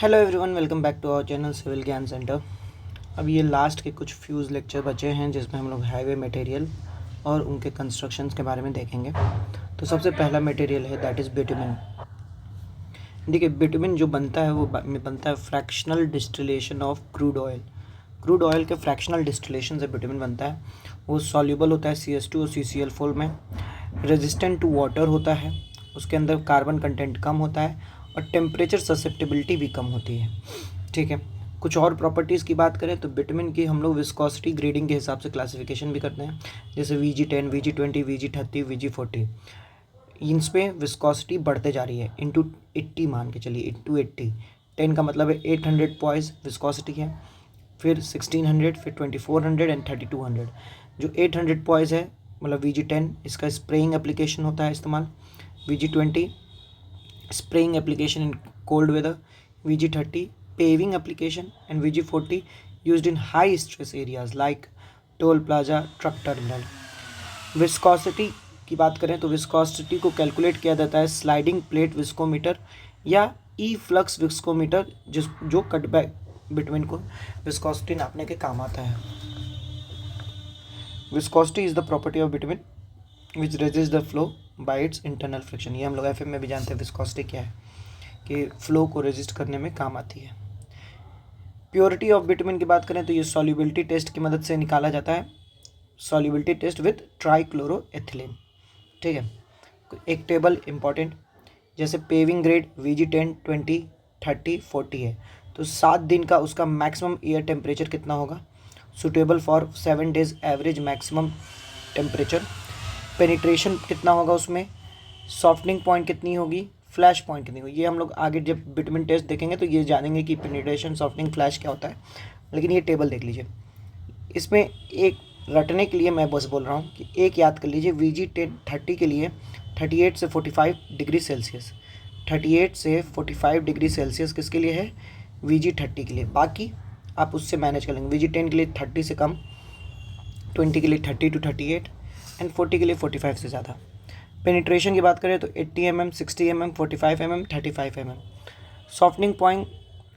Hello everyone, welcome back to our channel Civil Gyan Centre. अब ये last के कुछ फ्यूज़ लेक्चर बचे हैं जिसमें हम लोग हाईवे मटेरियल और उनके कंस्ट्रक्शंस के बारे में देखेंगे। तो सबसे पहला मटेरियल है दैट इज़ बिटुमिन। देखिए, बिटुमिन जो बनता है वो बनता है fractional distillation of crude oil. Crude oil के फ्रैक्शनल डिस्टिलेशन से बिटुमिन बनता है। वो सॉल्युबल होता है CH2 और CCl4 में, रेजिस्टेंट टू वाटर होता है, उसके अंदर कार्बन कंटेंट कम होता है और टेम्परेचर ससेप्टिबिलिटी भी कम होती है। ठीक है, कुछ और प्रॉपर्टीज़ की बात करें तो बिटुमिन की हम लोग विस्कोसिटी ग्रेडिंग के हिसाब से क्लासिफिकेशन भी करते हैं, जैसे VG10, VG20, VG30, VG40। इन पे विस्कोसिटी बढ़ते जा रही है इंटू 80, मान के चलिए इंटू 80। 10 का मतलब है 800 पॉइज विस्कोसिटी है, फिर 1600, फिर 2400 एंड 3200। जो 800 पॉइज है मतलब VG10, इसका स्प्रेइंग एप्लीकेशन होता है इस्तेमाल। VG20 spraying application in cold weather, VG30 paving application, and VG40 used in high stress areas like toll plaza, truck terminal। Viscosity की बात करें तो विस्कोसिटी को कैलकुलेट किया जाता है स्लाइडिंग प्लेट विस्कोमीटर या ई फ्लक्स विस्कोमीटर, जो कटबैक बिटवीन को विस्कोसिटी नापने के काम आता है। Viscosity is the property of between which resist the flow bye it's internal friction. ये हम लोग FM में भी जानते हैं विस्कोसिटी क्या है, कि फ्लो को रेजिस्ट करने में काम आती है। प्योरिटी ऑफ बिटुमिन की बात करें तो ये सॉल्युबिलिटी टेस्ट की मदद से निकाला जाता है, सॉल्युबिलिटी टेस्ट विथ ट्राइक्लोरोएथिलीन। ठीक है, एक टेबल इंपॉर्टेंट, जैसे पेविंग ग्रेड VG10, 20, 30, 40 है तो 7 दिन का उसका मैक्सिमम एयर टेम्परेचर कितना होगा, suitable for 7 days average maximum temperature. Penetration कितना होगा उसमें, सॉफ्टनिंग पॉइंट कितनी होगी, फ्लैश पॉइंट कितनी होगी। ये हम लोग आगे जब बिटुमिन टेस्ट देखेंगे तो ये जानेंगे कि पेनिट्रेशन, सॉफ्टनिंग, फ्लैश क्या होता है, लेकिन ये टेबल देख लीजिए। इसमें एक रटने के लिए मैं बस बोल रहा हूँ कि एक याद कर लीजिए, VG10 30 के लिए 38 से 45 डिग्री सेल्सियस, 38 से 45 डिग्री सेल्सियस किसके लिए है, VG30 के लिए। बाकी आप उससे मैनेज कर लेंगे। VG10 के लिए 30 से कम, 20 के लिए 30 to 38 एंड 40 के लिए 45 से ज़्यादा। पेनिट्रेशन की बात करें तो 80 mm, 60 mm, 45 mm, 35 mm। Softening point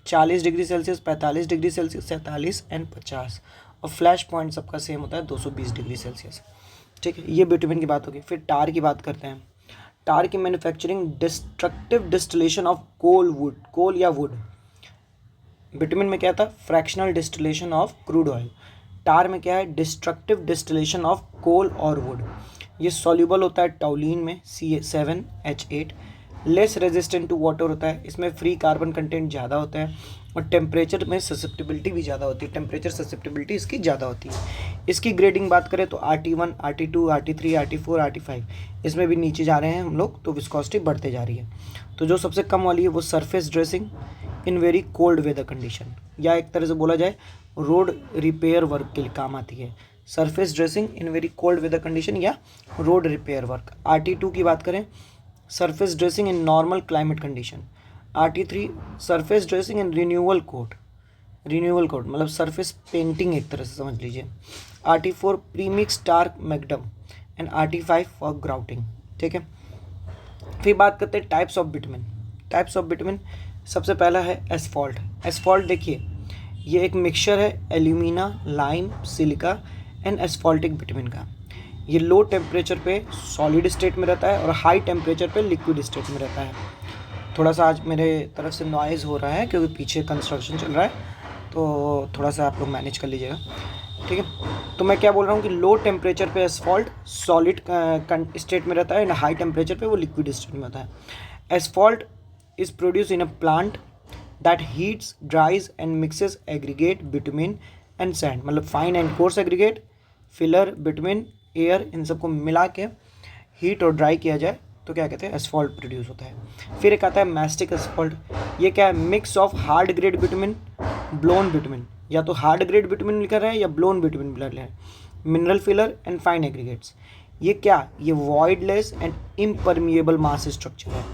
40 degree Celsius, 45 degree Celsius, 47 and 50। और फ्लैश पॉइंट सबका सेम होता है 220 डिग्री सेल्सियस। ठीक है, ये बिटुमिन की बात होगी। फिर टार की बात करते हैं। टार की manufacturing destructive distillation of coal या वुड। बिटुमिन में क्या था, fractional distillation of crude oil. Tar में क्या है, डिस्ट्रक्टिव डिस्टिलेशन ऑफ कोल और वुड। ये सॉल्युबल होता है टॉल्यूइन में, C7H8। Less resistant to water होता है, इसमें फ्री कार्बन कंटेंट ज़्यादा होता है और टेम्परेचर में ससेप्टिबिलिटी भी ज़्यादा होती है, टेम्परेचर ससेप्टिबिलिटी इसकी ज़्यादा होती है। इसकी ग्रेडिंग बात करें तो RT1, RT2, RT3, RT4, RT5, इसमें भी नीचे जा रहे हैं हम लोग तो विस्कोसिटी बढ़ते जा रही है। तो जो सबसे कम वाली है वो surface dressing in very cold weather condition, या एक तरह से बोला जाए रोड रिपेयर वर्क के लिए काम आती है। Surface dressing in very cold weather condition या रोड रिपेयर वर्क। RT2 की बात करें, surface dressing in normal climate condition. RT3 surface dressing in renewal coat मतलब सरफेस पेंटिंग एक तरह से समझ लीजिए। RT4 premix tar macadam and RT5 for grouting. ठीक है, फिर बात करते हैं टाइप्स ऑफ बिटुमिन। सबसे पहला है एस्फॉल्ट। एस्फॉल्ट देखिए, ये एक मिक्सचर है alumina, lime, silica and asphaltic bitumen का। ये लो टेम्परेचर पे सॉलिड स्टेट में रहता है और हाई टेम्परेचर पे लिक्विड स्टेट में रहता है। थोड़ा सा आज मेरे तरफ से नॉइज़ हो रहा है क्योंकि पीछे कंस्ट्रक्शन चल रहा है, तो थोड़ा सा आप लोग मैनेज कर लीजिएगा। ठीक है, तो मैं क्या बोल रहा हूँ कि लो टेम्परेचर पे एस्फॉल्ट सॉलिड स्टेट में रहता है एंड हाई टेम्परेचर पे वो लिक्विड स्टेट में होता है। Asphalt is produce in a plant that heats, dries and mixes aggregate, bitumen and sand, मतलब fine and coarse aggregate, filler, bitumen, air, इन सबको मिला के हीट और ड्राई किया जाए तो क्या कहते हैं, एस्फॉल्ट प्रोड्यूस होता है। फिर एक आता है मैस्टिक एस्फॉल्ट। ये क्या है, mix of hard grade bitumen, blown bitumen, या तो हार्ड ग्रेड बिटुमिन लिखा रहा है या ब्लोन बिटुमिन लिखा रहा है, mineral filler and fine aggregates. ये क्या, ये voidless and impermeable mass structure है।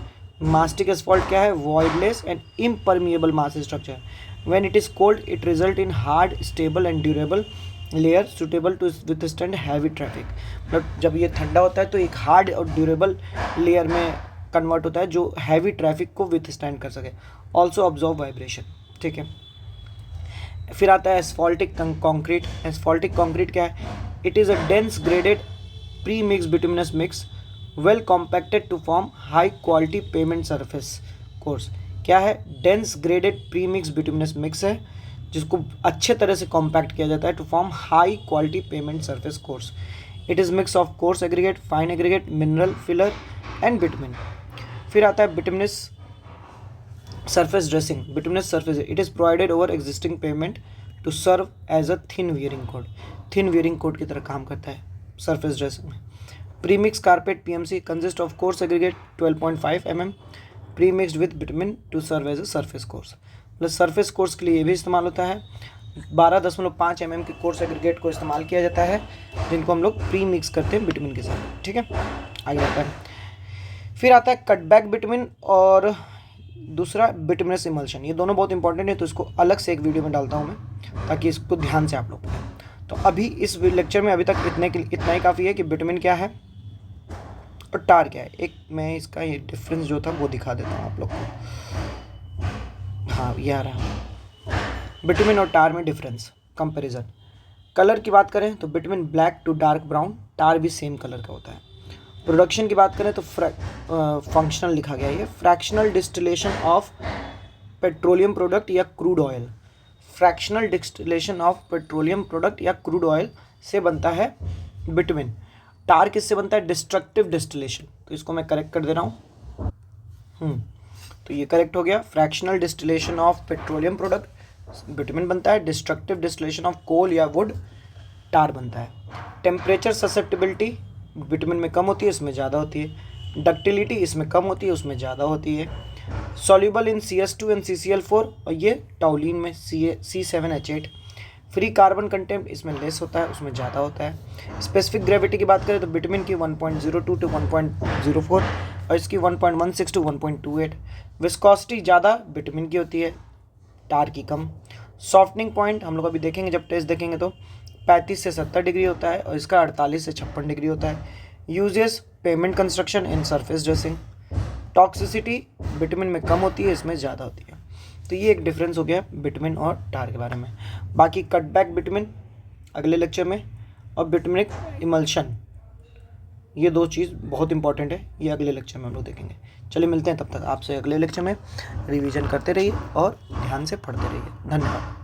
मास्टिक एस्फॉल्ट क्या है, voidless and impermeable mass structure. When it is cold it result in hard, stable and durable layer suitable to withstand heavy traffic. मतलब जब ये ठंडा होता है तो एक हार्ड और ड्यूरेबल लेयर में कन्वर्ट होता है जो हैवी ट्रैफिक को विथस्टैंड कर सके। ऑल्सो ऑब्जॉर्व वाइब्रेशन, ठीक है। फिर आता है एस्फॉल्टिक कॉन्क्रीट। एस्फॉल्टिक कॉन्क्रीट क्या है? It is a dense graded pre mix bituminous mix well compacted to form high quality pavement surface course. क्या है? Dense graded pre mix bituminous mix है जिसको अच्छे तरह से कॉम्पैक्ट किया जाता है to form high quality pavement surface course. It is mix of coarse aggregate, fine aggregate, mineral filler and bitumen. फिर आता है bituminous surface dressing. Bituminous surface it is provided over existing pavement to serve as a thin wearing coat. Thin wearing coat की तरह काम करता है surface dressing में। Premix carpet PMC consist of coarse aggregate 12.5 mm premixed with bitumen to serve as a surface course. मतलब surface course के लिए ये भी इस्तेमाल होता है। 12.5 mm के कोर्स एग्रीगेट को इस्तेमाल किया जाता है जिनको हम लोग प्री मिक्स करते हैं बिटुमिन के साथ, ठीक है। आगे आता है। फिर आता है कटबैक बिटुमिन और दूसरा बिटुमिनस इमल्शन। ये दोनों बहुत इंपॉर्टेंट है तो इसको अलग से एक वीडियो में डालता हूँ मैं ताकि इसको ध्यान से आप लोग पढ़ें। तो अभी इस लेक्चर में अभी तक इतना ही काफ़ी है कि बिटुमिन क्या है और टार क्या है। एक मैं इसका ये डिफरेंस जो था वो दिखा देता हूँ आप लोग को। हाँ, ये आ रहा। बिटुमिन और टार में डिफरेंस कंपैरिजन। कलर की बात करें तो bitumen black to dark brown, tar भी सेम कलर का होता है। प्रोडक्शन की बात करें तो फंक्शनल लिखा गया है ये, fractional distillation of petroleum product या crude oil. Fractional distillation of petroleum product या क्रूड ऑयल से बनता है बिटुमिन। टार किससे बनता है? Destructive distillation. तो इसको मैं करेक्ट कर दे रहा हूँ। तो ये करेक्ट हो गया। Fractional distillation of petroleum product bitumen बनता है। डिस्ट्रक्टिव डिस्टिलेशन ऑफ कोल या वुड टार बनता है। टेम्परेचर ससेप्टिबिलिटी बिटुमिन में कम होती है, इसमें ज़्यादा होती है। डक्टिलिटी इसमें कम होती है, उसमें ज़्यादा होती है। Soluble in CS2 and CCl4 और ये टॉलिन में C7H8। फ्री कार्बन कंटेंट इसमें लेस होता है, उसमें ज़्यादा होता है। स्पेसिफिक ग्रेविटी की बात करें तो बिटुमिन की 1.02 to 1.04 और इसकी 1.16 to 1.28। विस्कोसिटी ज़्यादा बिटुमिन की होती है, टार की कम। सॉफ्टनिंग पॉइंट हम लोग अभी देखेंगे, जब टेस्ट देखेंगे तो 35 से 70 डिग्री होता है और इसका 48 से 56 डिग्री होता है। Uses payment construction in surface dressing. Toxicity bitumen में कम होती है, इसमें ज़्यादा होती है। तो ये एक डिफरेंस हो गया बिटुमिन और टार के बारे में। बाकी कटबैक बिटुमिन अगले लेक्चर में और बिटुमिनिक इमल्शन, ये दो चीज़ बहुत इंपॉर्टेंट है, ये अगले लेक्चर में हम लोग देखेंगे। चलिए मिलते हैं, तब तक आपसे अगले लेक्चर में रिवीजन करते रहिए और ध्यान से पढ़ते रहिए। धन्यवाद।